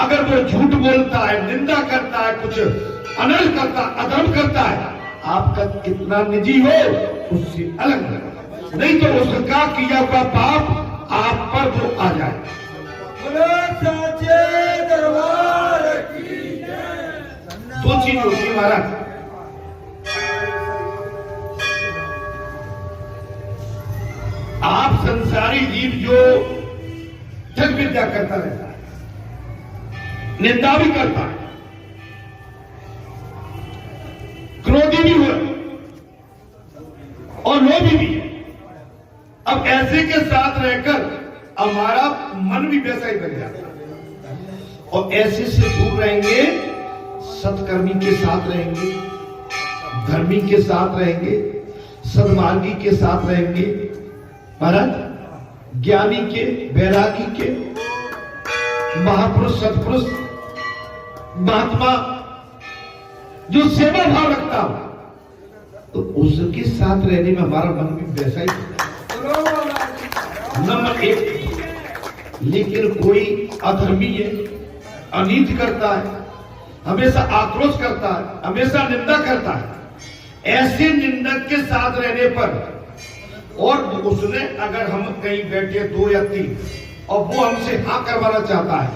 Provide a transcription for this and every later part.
अगर वो झूठ बोलता है, निंदा करता है, कुछ अनर्थ करता, अधर्म करता है, आपका कितना निजी हो उससे अलग, नहीं तो उसका किया हुआ पाप आप पर वो आ जाए। दो चीज होती है महाराज, आप संसारी जीव जो जग विद्या करता रहता है, निंदा भी करता है, क्रोधी भी हुआ और लोभी भी है। अब ऐसे के साथ रहकर हमारा मन भी वैसा ही बन जाता है। और ऐसे से दूर रहेंगे, सत्कर्मी के साथ रहेंगे, धर्मी के साथ रहेंगे, सद्मार्गी के साथ रहेंगे महाराज, ज्ञानी के, वैरागी के, महापुरुष, सत्पुरुष, महात्मा जो सेवा भाव रखता हो, तो उसके साथ रहने में हमारा मन भी वैसा ही नंबर 1। लेकिन कोई अधर्मी है, अनीति करता है, हमेशा आक्रोश करता है, हमेशा निंदा करता है, ऐसे निंदक के साथ रहने पर, और उसने अगर हम कहीं बैठे 2 या 3 और वो हमसे हाँ करवाना चाहता है,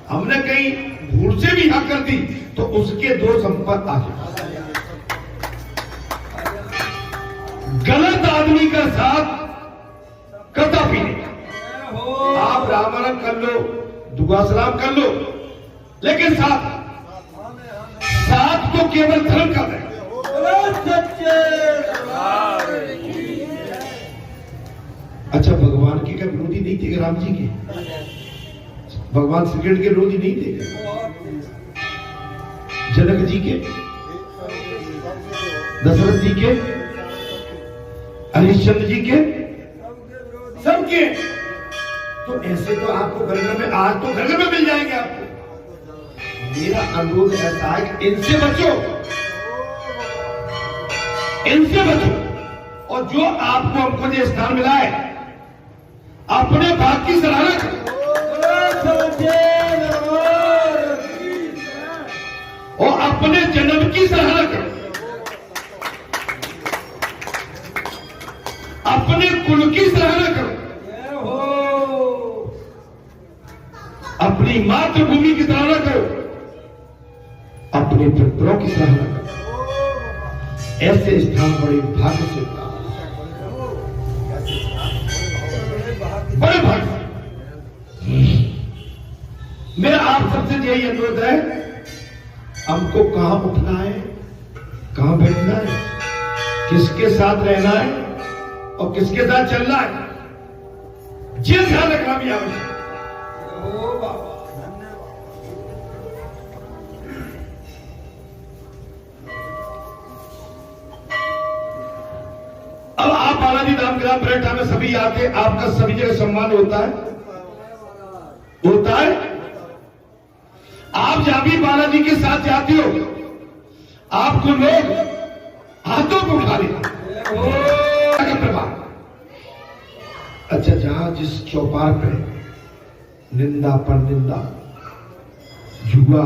हमने कहीं भूल से भी हाँ कर दी, तो उसके 2 संपत्ति आ जाए। गलत आदमी का साथ कदापि नहीं। आप राम राम कर लो, दुआ सलाम कर लो, लेकिन साथ तो केवल धर्म का है। अच्छा, भगवान के क्या विरोधी नहीं थे राम जी के? भगवान श्री कृष्ण के विरोधी नहीं थे? जनक जी के, दशरथ जी के, हरिश्चंद्र जी के, सबके। तो ऐसे तो आपको घर में, आज तो घर में मिल जाएंगे आपको। मेरा अनुरोध ऐसा है कि इनसे बचो, इनसे बचो, और जो आपको हमको जो स्थान मिला है, अपने भाग की सराहना करो, और अपने जन्म की सराहना करो, अपने कुल की सराहना करो, अपनी मातृभूमि की सराहना करो, अपने पितरों की सराहना करो। ऐसे स्थान बड़े भाग्य से, बड़े भाग्य। मेरा आप सबसे यही अनुरोध है, हमको कहां उठना है, कहां बैठना है, किसके साथ रहना है और किसके साथ चलना है, ये ध्यान रखना भी आवश्यक। अब आप बालाजी धाम ग्राम पर्यटन में सभी आते, आपका सभी जगह सम्मान होता है, होता है। आप जहां भी बालाजी के साथ जाते हो, आपको लोग हाथों को उठा लेते। अच्छा, जहां जिस चौपाल पे निंदा पर निंदा, जुआ,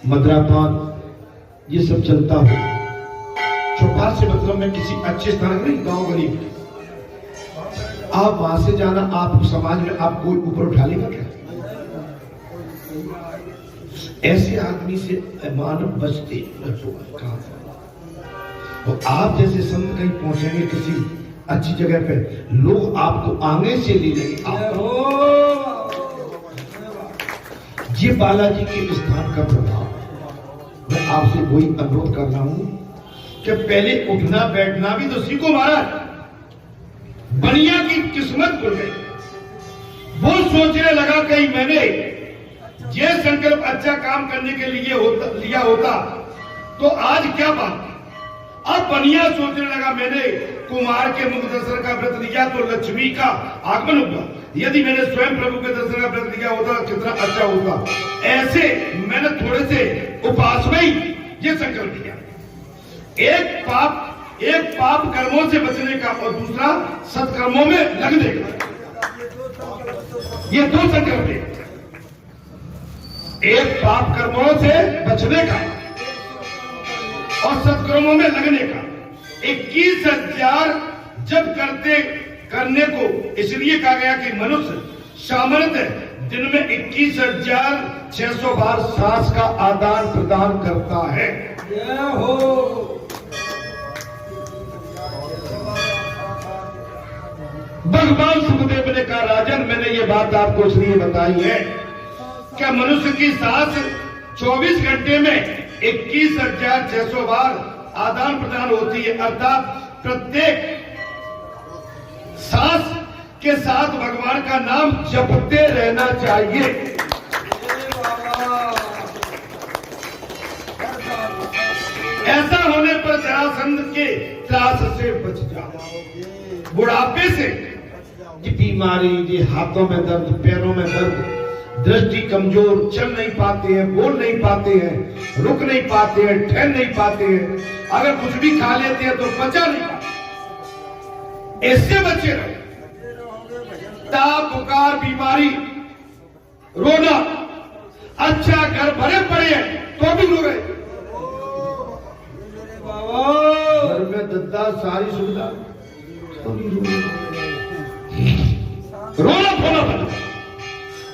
मदरापान, ये सब चलता हो, चौपाल से मतलब मैं किसी अच्छे स्थान नहीं, गांव गरीब, आप वहां से जाना, आपको समाज में आपको ऊपर उठा लेगा क्या? ऐसे आदमी से मानव बचते कहां? और आप जैसे संत कहीं पहुंचेंगे किसी अच्छी जगह पे, लोग आपको आगे से ले लेंगे। ये बालाजी के स्थान का प्रभाव। मैं आपसे वही अनुरोध कर रहा हूं कि पहले उठना बैठना भी तो सीखो महाराज। बनिया की किस्मत खुल गई, वो सोचने लगा कहीं मैंने ये संकल्प अच्छा काम करने के लिए लिया होता तो आज क्या बात। अब बनिया सोचने लगा मैंने कुमार के मुख दर्शन का व्रत लिया तो लक्ष्मी का आगमन होगा, यदि मैंने स्वयं प्रभु के दर्शन का व्रत लिया होता कितना अच्छा होता। ऐसे मैंने थोड़े से उपास में ही ये संकल्प लिया, एक पाप कर्मों से बचने का और दूसरा सत्कर्मों में लगने का। ये 2 संकल्प है। एक पाप कर्मों से बचने का और सत्कर्मों में लगने का। 21,000 जब करने को इसलिए कहा गया कि मनुष्य सामान्य दिन में 21,600 बार सांस का आदान प्रदान करता है। भगवान सुखदेव ने कहा, राजन मैंने ये बात आपको इसलिए बताई है क्या मनुष्य की सांस 24 घंटे में 21,600 बार आदान प्रदान होती है, अर्थात प्रत्येक सांस के साथ भगवान का नाम जपते रहना चाहिए। ऐसा होने पर जरासंध के त्रास से बच जाओ। बुढ़ापे से ये बीमारी, ये हाथों में दर्द, पैरों में दर्द, दृष्टि कमजोर, चल नहीं पाते हैं, बोल नहीं पाते हैं, रुक नहीं पाते हैं, ठहर नहीं पाते हैं, अगर कुछ भी खा लेते हैं तो पचा नहीं पाते, इससे बचे रहो। ताप बुखार बीमारी, रोना, अच्छा घर भरे पड़े हैं तो भी रो रहे, घर में दद्दा सारी सुविधा तो भी रो रहे, रोना धोना बंद।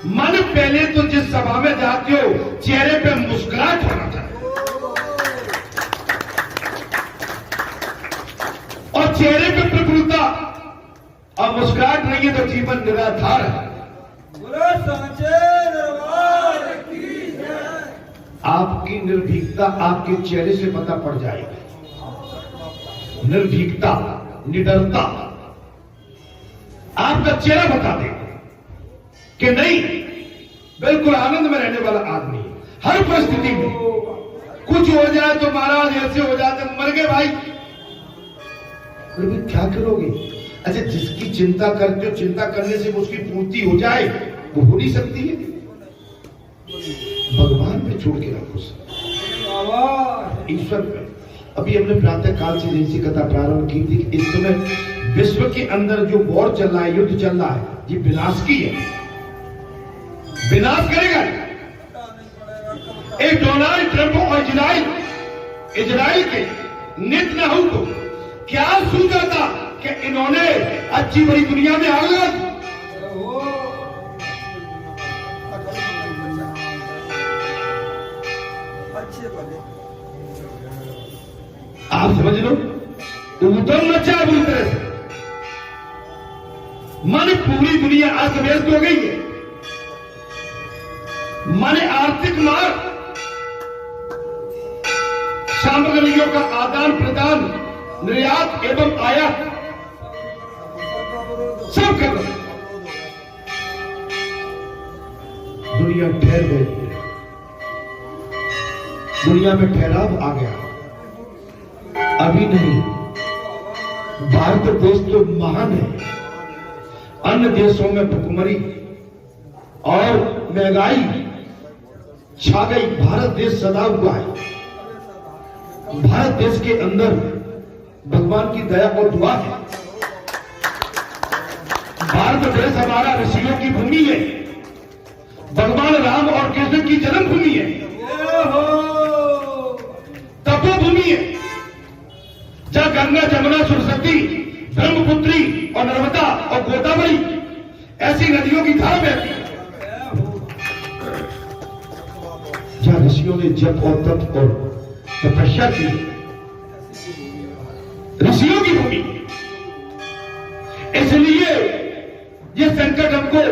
मन पहले तो जिस सभा में जाते हो चेहरे पे मुस्कुराहट होना चाहिए, और चेहरे पे प्रफुल्लता और मुस्कुराहट नहीं है तो जीवन निराधार है। आपकी निर्भीकता आपके चेहरे से पता पड़ जाएगी। निर्भीकता, निडरता आपका चेहरा बता देगा कि नहीं, बिल्कुल आनंद में रहने वाला आदमी है। हर परिस्थिति में कुछ हो जाए तो महाराज ऐसे हो जाते, मर गए भाई, फिर क्या करोगे? अच्छा, जिसकी चिंता करते हो, चिंता करने से उसकी पूर्ति हो जाए, वो हो नहीं सकती है। भगवान पे छोड़ के रखो, ईश्वर पे। अभी हमने प्रातः काल से जैसी कथा प्रारंभ की थी, इस समय विश्व के अंदर जो वॉर चल रहा है, युद्ध चल रहा है, ये विनाश की है, विनाश करेगा। एक डोनाल्ड ट्रंप और इजराइल के नेतन्याहू को क्या सूझा था कि इन्होंने अच्छी बड़ी दुनिया में आग लगा दी। आप समझ लो, उधर मचा बुरी तरह से, मन पूरी दुनिया अस्त व्यस्त हो गई है। माने आर्थिक मार्ग, सामग्रियों का आदान प्रदान, निर्यात एवं आयात सब कर रहे, दुनिया ठहर गई, दुनिया में ठहराव आ गया। अभी नहीं, भारत देश तो महान है, अन्य देशों में भुखमरी और महंगाई छा गई, भारत देश सदा हुआ है। भारत देश के अंदर भगवान की दया और दुआ है। भारत देश हमारा ऋषियों की भूमि है, भगवान राम और कृष्ण की जन्मभूमि है, तपोभूमि है, जहां गंगा, जमुना, सरस्वती, ब्रह्मपुत्री और नर्मदा और गोदावरी ऐसी नदियों की धारा बहती है, जहां ऋषियों ने जप और तप और तपस्या की, ऋषियों की भूमि। इसलिए ये संकट हमको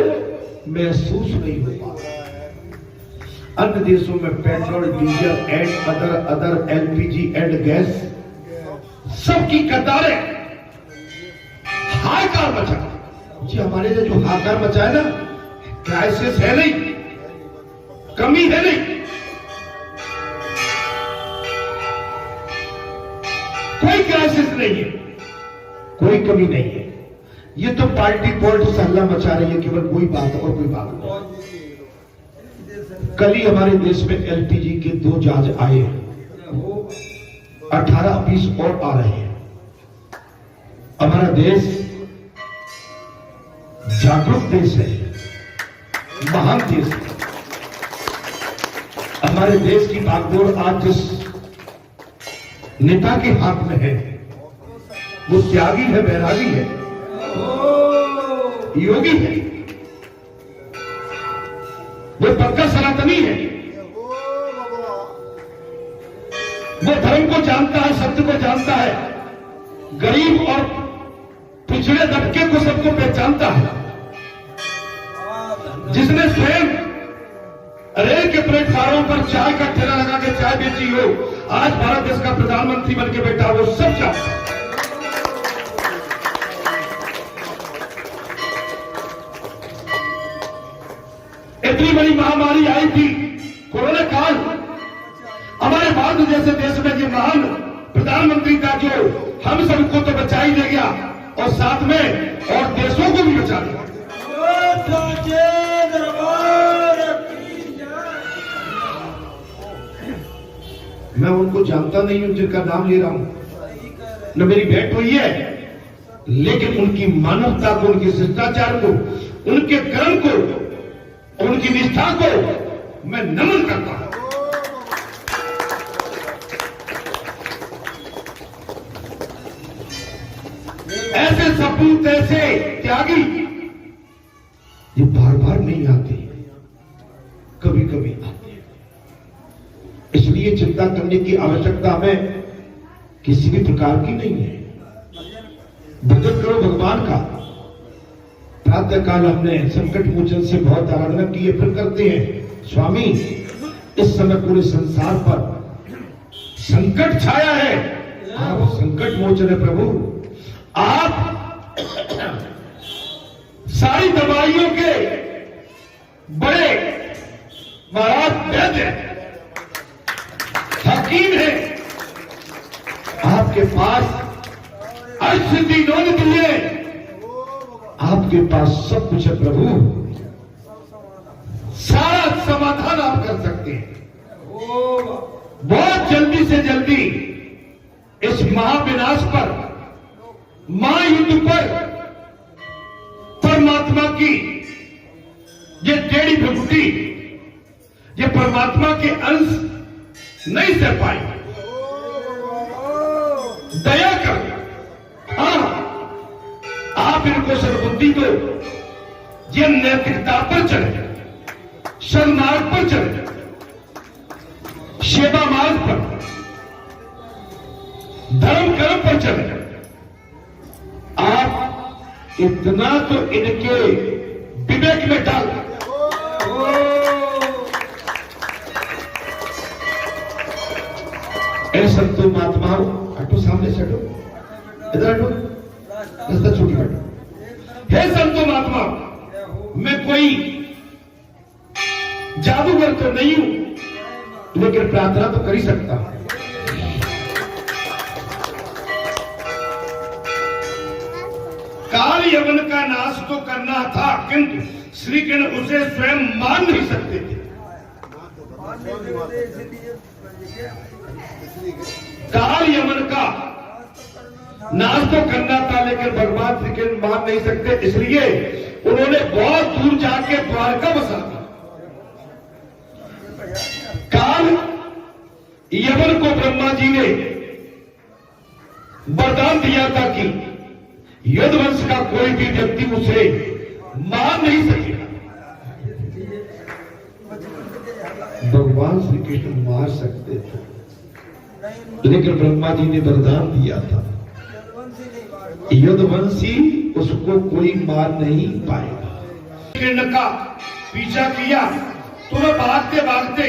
महसूस नहीं हो पाता। अन्य देशों में petrol, diesel and other LPG and gas सबकी कतारें, हाहाकार मचा। जी हमारे लिए जो हाहाकार मचा है ना, क्राइसिस है नहीं, कमी है नहीं, कोई क्राइसिस नहीं है, कोई कमी नहीं है। ये तो पार्टी पॉलिटिक्स हल्ला मचा रही है, केवल कोई बात और कोई बात नहीं। कल ही हमारे देश में एलपीजी के 2 जहाज आए हैं, 18-20 और आ रहे हैं। हमारा देश जागरूक देश है, महान देश है। हमारे देश की बागडोर आज जिस नेता के हाथ में है वो त्यागी है, बैरागी है, योगी है, वो पक्का सनातनी है, वो धर्म को जानता है, सत्य को जानता है, गरीब और पिछड़े तबके को सबको पहचानता है, जिसने स्वयं रेल के प्लेटफार्मों पर चाय का ठेला लगा के चाय बेची हो, आज भारत देश का प्रधानमंत्री बन के बैठा, वो सब जानता है। इतनी बड़ी महामारी आई थी कोरोना काल, हमारे भारत जैसे देश में ये महान प्रधानमंत्री था जो हम सबको तो बचा ही ले गया और साथ में और देशों को भी बचा लिया। मैं उनको जानता नहीं हूं जिनका नाम ले रहा हूं, न मेरी भेंट हुई है, लेकिन उनकी मानवता को, उनके शिष्टाचार को, उनके कर्म को, उनकी निष्ठा को मैं नमन करता हूं। ऐसे सपूत, ऐसे त्यागी ये बार बार नहीं आते, कभी कभी आते हैं। इसलिए चिंता करने की आवश्यकता हमें किसी भी प्रकार की नहीं है। भजन करो भगवान का। प्रातः काल हमने संकट मोचन से बहुत आराधना की है, फिर करते हैं। स्वामी, इस समय पूरे संसार पर संकट छाया है, आप संकट मोचन है प्रभु। आप सारी दवाइयों के बड़े महाराज वैद्य हकीम है, आपके पास अष्टसिद्धि दी है, आपके पास सब कुछ है प्रभु, सारा समाधान आप कर सकते हैं। बहुत जल्दी से जल्दी इस महाविनाश पर, महायुद्ध पर परमात्मा की ये टेढ़ी भुगती, ये परमात्मा के अंश नहीं सह पाई, दया कर। हाँ, आप इनको सद्बुद्धि दो, ये नैतिकता पर चले, सन्मार्ग पर चले, सेवा मार्ग पर, धर्म कर्म पर चले। आप इतना तो इनके विवेक में डाल। ऐ संतो महात्माओं, हटो सामने से, हटो, इधर हटो, रास्ता छूट बैठो। हे संतो महात्मा, मैं कोई जादूगर तो नहीं हूं, लेकिन प्रार्थना तो कर ही सकता हूं। काल यवन का नाश तो करना था, किंतु श्री कृष्ण उसे स्वयं मान नहीं सकते थे। काल यवन का नाश तो करना था, लेकिन भगवान श्री कृष्ण मान नहीं सकते, इसलिए उन्होंने बहुत दूर जाके द्वारका बसा दिया। काल यवन को ब्रह्मा जी ने वरदान दिया था कि यदुवंश का कोई भी व्यक्ति उसे मार नहीं सकेगा। भगवान श्री कृष्ण मार सकते थे, लेकिन ब्रह्मा जी ने वरदान दिया था यदुवंशी उसको कोई मार नहीं पाएगा। कृष्ण का पीछा किया, तो वह भागते भागते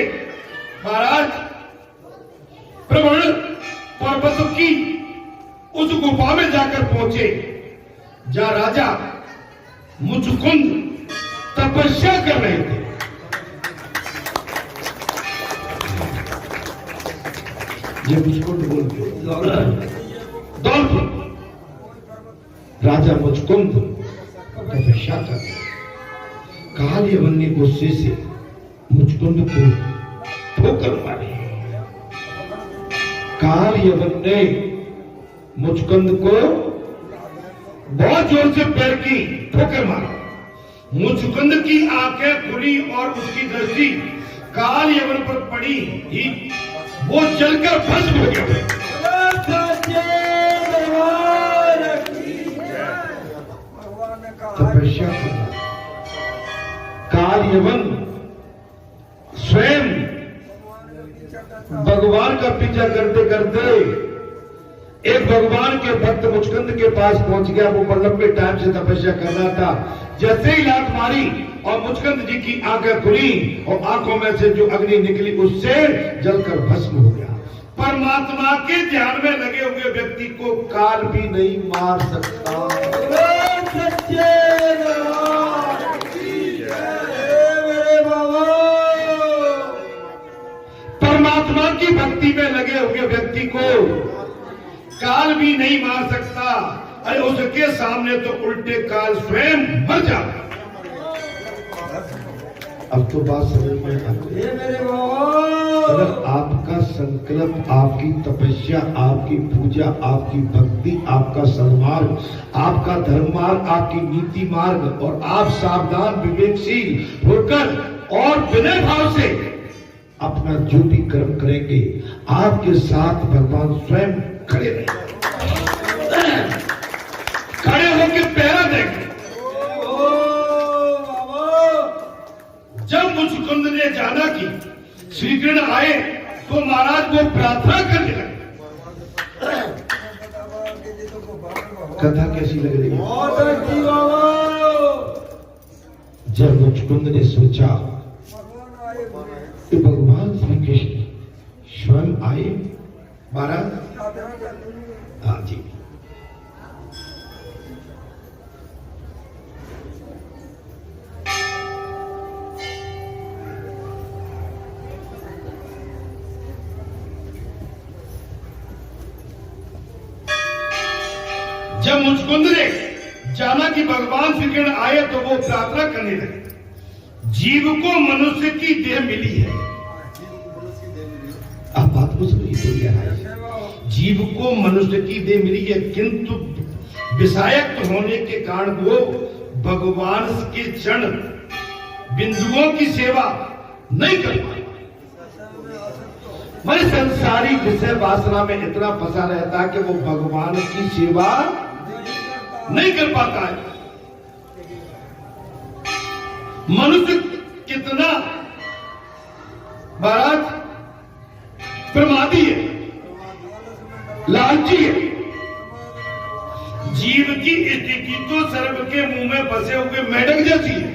महाराज प्रवण पर्वत की उस गुफा में जाकर पहुंचे, जहां राजा मुचकुंद तपस्या कर रहे थे। ये मुचकुंद बोलते दौलपुर राजा मुचकुंद तपस्या कर रहे। काल यवन ने गुस्से से मुचकुंद को ठोकर मारी। काल यवन ने मुचकुंद को बहुत जोर से पैर की ठोकर मारा। मुचकुंद की आंखें खुली और उसकी दृष्टि काल यवन पर पड़ी ही वो जलकर भस्म हो गया। तपस्या करना, काल यवन स्वयं भगवान का पीछा करते करते एक भगवान के भक्त मुचकुंद के पास पहुंच गया। वो लंबे टाइम से तपस्या कर रहा था। जैसे ही लात मारी और मुचकुंद जी की आंखें खुली और आंखों में से जो अग्नि निकली उससे जलकर भस्म हो गया। परमात्मा के ध्यान में लगे हुए व्यक्ति को काल भी नहीं मार सकता। परमात्मा की भक्ति में लगे हुए व्यक्ति को काल भी नहीं मार सकता। अरे उसके सामने तो उल्टे काल स्वयं मर जाता। अब तो बात समझ में आती है। अगर आपका संकल्प, आपकी तपस्या, आपकी पूजा, आपकी भक्ति, आपका सन्मार्ग, आपका धर्म मार्ग, आपकी नीति मार्ग और आप सावधान विवेकशील होकर और विनय भाव से अपना जो भी कर्म करेंगे आपके साथ भगवान स्वयं खड़े रहेंगे, खड़े होकर पहरा देंगे। जब मुचकुंद ने जाना कि श्री कृष्ण आए तो महाराज वो प्रार्थना करने लगे। कथा कैसी लग रही है? जब मुचकुंद ने सोचा कि भगवान श्री कृष्ण स्वयं आए, महाराज हाँ जी, जब मुचकुंद ने जाना कि भगवान श्री कृष्ण आए तो वो प्रार्थना करने लगे। जीव को मनुष्य की देह मिली है। आप बात को समझिए तो जीव को मनुष्य की देह मिली है, किंतु विषाक्त होने के कारण वो भगवान के चरण बिंदुओं की सेवा नहीं कर पाए। मैं संसारिक विषय वासना में इतना फंसा रहता है कि वो भगवान की सेवा नहीं कर पाता है। मनुष्य कितना महाराज प्रमादी है, लालची है। जीव की स्थिति तो सर्प के मुंह में फंसे हुए मेढक जैसी है।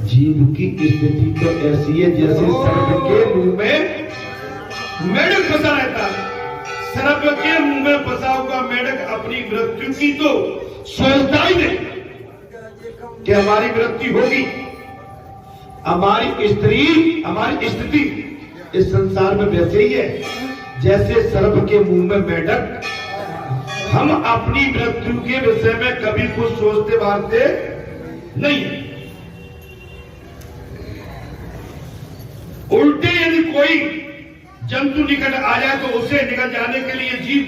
जीव की स्थिति तो ऐसी है जैसे सर्प के मुंह में मेढक फंसा रहता है। सर्प के मुंह में फंसा हुआ मेढक अपनी मृत्यु की तो सोचता ही नहीं कि हमारी मृत्यु होगी। हमारी स्त्री, हमारी स्थिति इस संसार में वैसे ही है जैसे सर्प के मुंह में मेढक। हम अपनी मृत्यु के विषय में कभी कुछ सोचते बारते नहीं। उल्टे यदि कोई जंतु निकट आ जाए तो उसे निकल जाने के लिए जीव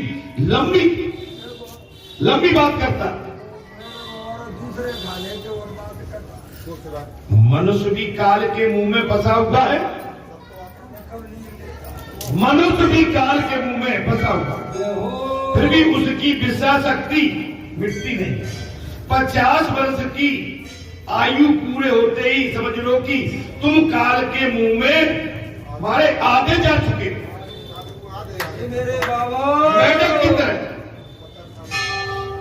लंबी बात करता। मनुष्य भी काल के मुंह में फंसा हुआ है। मनुष्य भी काल के मुंह में फंसा हुआ है, फिर भी उसकी विषा शक्ति मिटती नहीं। 50 वर्ष की आयु पूरे होते ही समझ लो कि तुम काल के मुंह में हमारे आगे जा चुके मेरे बाबा मेढक की तरह।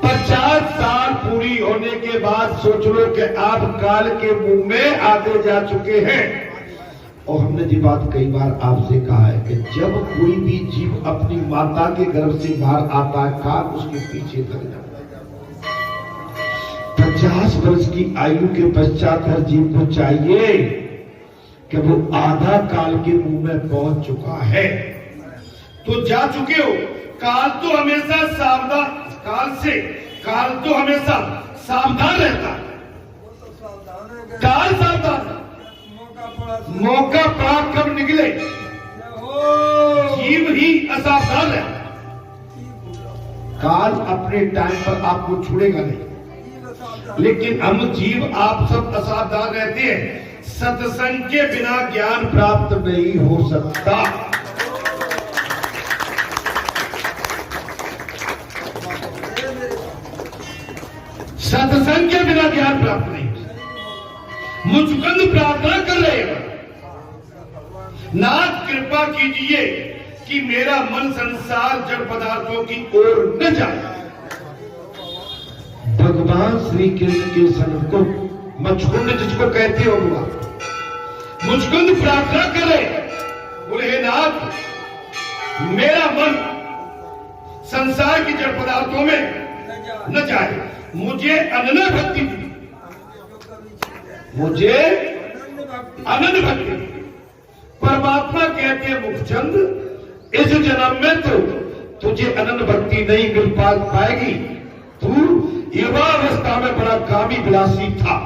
50 साल पूरी होने के बाद सोच लो कि आप काल के मुंह में आगे जा चुके हैं। और हमने जी बात कई बार आपसे कहा है कि जब कोई भी जीव अपनी माता के गर्भ से बाहर आता है, काल उसके पीछे लग जाता है। 50 वर्ष की आयु के पश्चात हर जीव को चाहिए कि वो आधा काल के मुंह में पहुंच चुका है तो जा चुके हो। काल तो हमेशा सावधान, काल तो हमेशा सावधान रहता है। काल सावधान, मौका पड़ा कब निकले, जीव ही असावधान रहता। काल अपने टाइम पर आपको छोड़ेगा नहीं, लेकिन हम जीव आप सब असावधान रहते हैं। सत्संग के बिना ज्ञान प्राप्त नहीं हो सकता। सत्संग के बिना ज्ञान प्राप्त नहीं हो सकता। मुचकुंद प्रार्थना कर रहे हैं, नाथ कृपा कीजिए कि मेरा मन संसार जड़ पदार्थों की ओर न जाए। भगवान श्री कृष्ण के सन्मुख को मुचकुंद जिसको कहते हो मुचकुंद प्रार्थना करे, बोले हे नाथ, मेरा मन संसार की जड़ पदार्थों में न जाए, मुझे अनन्य भक्ति दी, मुझे अनन्य भक्ति। परमात्मा कहते हैं मुखचंद, इस जन्म में तो तुझे अनन्य भक्ति नहीं मिल पाएगी, तू युवा अवस्था में बड़ा कामी विलासी था।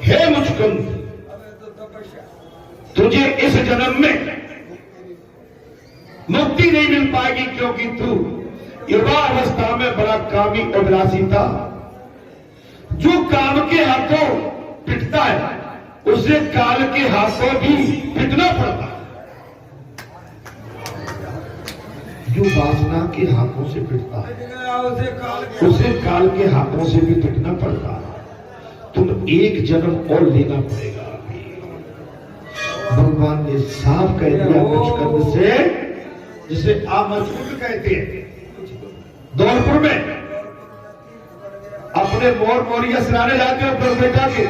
हे मुचकुंद, तुझे इस जन्म में मुक्ति नहीं मिल पाएगी, क्योंकि तू युवा अवस्था में बड़ा कामी और विलासी था। जो काम के हाथों पिटता है उसे काल के हाथों भी पिटना पड़ता है। जो वासना के हाथों से पिटता है उसे काल के हाथों से भी पिटना पड़ता है। तुम एक जन्म और लेना पड़ेगा। भगवान ने साफ कह दिया मुचकुंद से, जिसे आप मुचकुंद कहते हैं। धौलपुर में अपने मोर मोरिया सिराने जाते हो अपने बेटा के,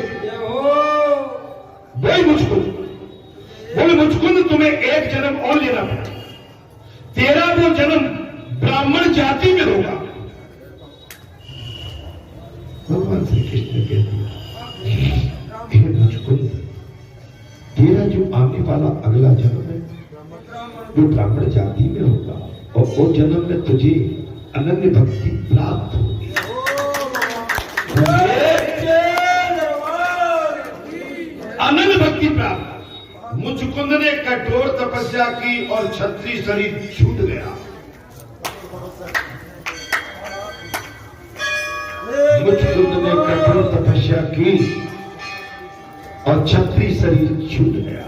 वही मुचकुंद बोले मुचकुंद तुम्हें एक जन्म और लेना पड़ेगा, तेरा वो जन्म ब्राह्मण जाति में होगा। भगवान श्री कृष्ण ने कह दिया, मुचकुंद तेरा जो आने वाला अगला जन्म है वो ब्राह्मण जाति में होगा, और वो जन्म में तुझे अनन्य भक्ति प्राप्त होगी। अनन्य भक्ति प्राप्त। मुचकुंद ने कठोर तपस्या की और क्षत्रिय शरीर छूट गया। मुचकुंद ने कठोर तपस्या की और क्षत्रिय शरीर छूट गया।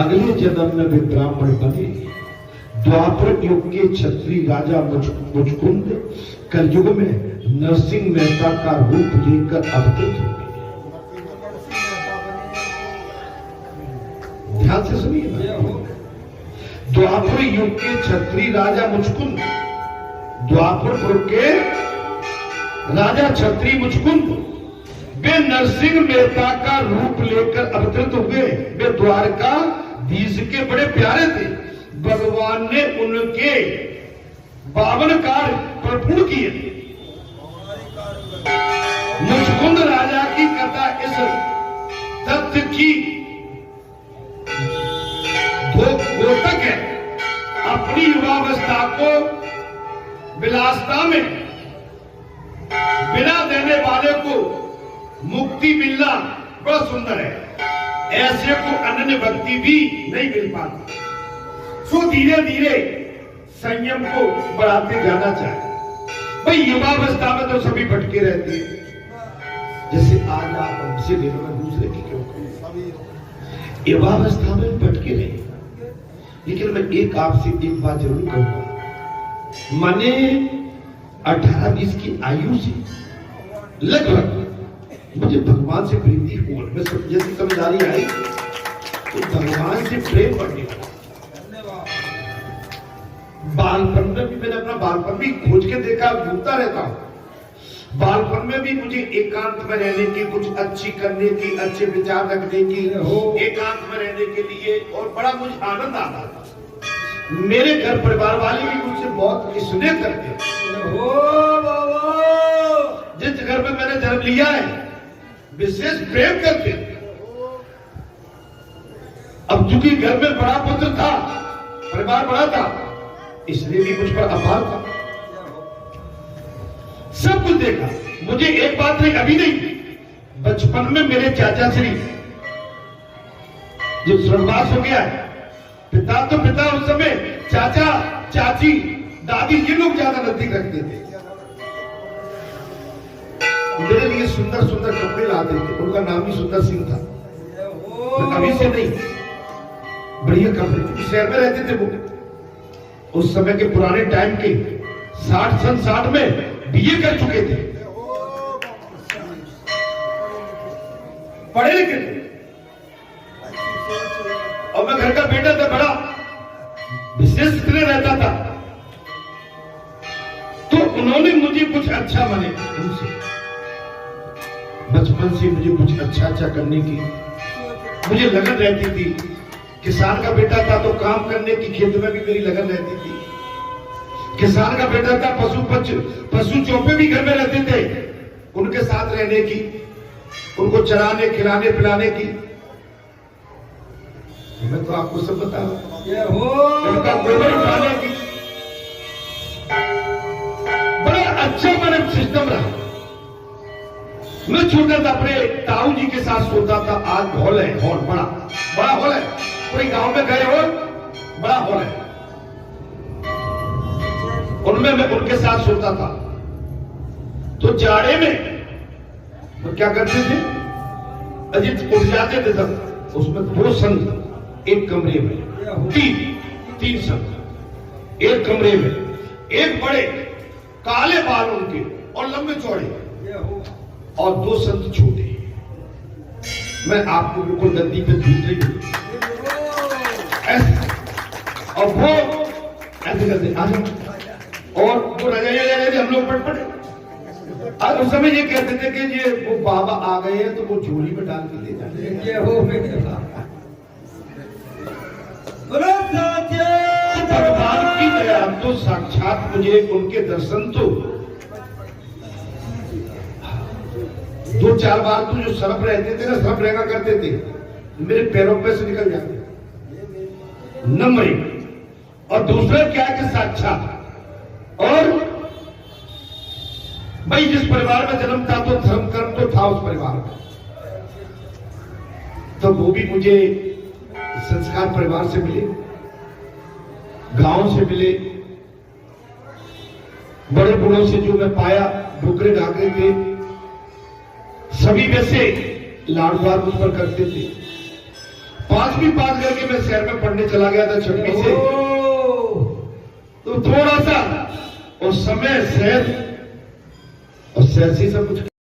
अगले जन्म में वे ब्राह्मण बने। द्वापर युग के क्षत्रिय राजा मुचकुंद कलयुग में नरसिंह मेहता का रूप लेकर अवतरित हो गए। ध्यान से सुनिए। द्वापर युग के क्षत्रिय राजा मुचकुंद, द्वापरपुर के राजा क्षत्रिय मुचकुंद, वे नरसिंह मेहता का रूप लेकर अवतरित हो गए। वे द्वारका धीश के बड़े प्यारे थे। भगवान ने उनके 52 कार्य परिपूर्ण किए। मुचकुंद राजा की कथा इस तथ्य की द्योतक है। अपनी युवावस्था को विलासता में बिना देने वाले को मुक्ति मिलना बड़ा सुंदर है। ऐसे को अनन्य भक्ति भी नहीं मिल पाती। तो धीरे धीरे संयम को बढ़ाते जाना चाहिए। भाई युवावस्था में तो सभी भटके रहते हैं, जैसे आज आप हमसे ले लो, मैं दूसरे की क्यों कहूं। युवावस्था में भटके रहे, लेकिन मैं एक आपसे एक बात जरूर कहूंगा। मैंने 18-20 की आयु से लगभग मुझे भगवान से प्रीति हुई। मैं जैसी समझदारी आई तो भगवान से प्रेम बढ़ने लगा। बालपन में भी मैंने अपना बालपन भी खोज के देखा, घूमता रहता हूं। बालपन में भी मुझे एकांत में रहने की, कुछ अच्छी करने की, अच्छे विचार रखने की, एकांत में रहने के लिए और बड़ा मुझे आनंद आता था। मेरे घर परिवार वाले भी मुझसे बहुत स्नेह करते। जिस घर में मैंने जन्म लिया है विशेष प्रेम करते। अब चूंकि घर में बड़ा पुत्र था, परिवार बड़ा था, इसलिए भी मुझ पर अपार था। सब कुछ देखा। मुझे एक बात नहीं, अभी नहीं, बचपन में मेरे चाचा श्री जब स्वर्गवास हो गया है, पिता तो पिता, उस समय चाचा चाची दादी ये लोग ज्यादा नजदीक रखते थे। मेरे लिए सुंदर सुंदर कपड़े लाते थे। उनका नाम भी सुंदर सिंह था। अभी से नहीं, बढ़िया कपड़े, शहर में रहते थे वो। उस समय के पुराने टाइम के 60 में बीए कर चुके थे, पढ़े लिखे थे। और मैं घर का बेटा था, बड़ा विशेष इसलिए रहता था। तो उन्होंने मुझे कुछ अच्छा माने, उनसे बचपन से मुझे कुछ अच्छा करने की मुझे लगन रहती थी। किसान का बेटा था तो काम करने की खेत में भी मेरी लगन रहती थी। किसान का बेटा था, पशु चौपे भी घर में रहते थे, उनके साथ रहने की, उनको चराने खिलाने पिलाने की। मैं तो आपको सब बता रहा हूं, उनका गोबर उठाने की। बड़ा अच्छा मेरा सिस्टम रहा। मैं छोटा था, अपने ताऊ जी के साथ सोता था। आज हॉल है, हॉल बड़ा हॉल है। कोई गांव में गए हो, बड़ा हॉल है, उनमें मैं उनके साथ सोता था। तो जाड़े में तो क्या करते थे, अजीत उठ जाते थे तब उसमें 2 संघ एक कमरे में, तीन संघ एक कमरे में, एक बड़े काले बाल उनके और लंबे चौड़े, और 2 संत छोटे। मैं आपको बिल्कुल गद्दी पे झूठ रही हूं, और वो ऐसे करते आ जाओ, और वो रजाइयां हम लोग पट और उस समय ये कहते थे कि ये वो बाबा आ गए हैं तो वो झोली में डाल के ले जाते हैं। भगवान की दया तो साक्षात मुझे उनके दर्शन तो 2-4 बार तो जो सर्प रहते थे ना, सर्प रेंगा करते थे, मेरे पैरों पे से निकल जाते नंबर 1। और दूसरा क्या कि साक्षात, और भाई जिस परिवार में जन्म था तो धर्म कर्म तो था उस परिवार में, तो वो भी मुझे संस्कार परिवार से मिले, गांव से मिले, बड़े बूढ़ों से जो मैं पाया, डुकरे ढाकरे थे, सभी वैसे लाडवार मुझ पर करते थे। 5वीं पास करके मैं शहर में पढ़ने चला गया था 6वीं से, तो थोड़ा सा उस समय शहर से सब कुछ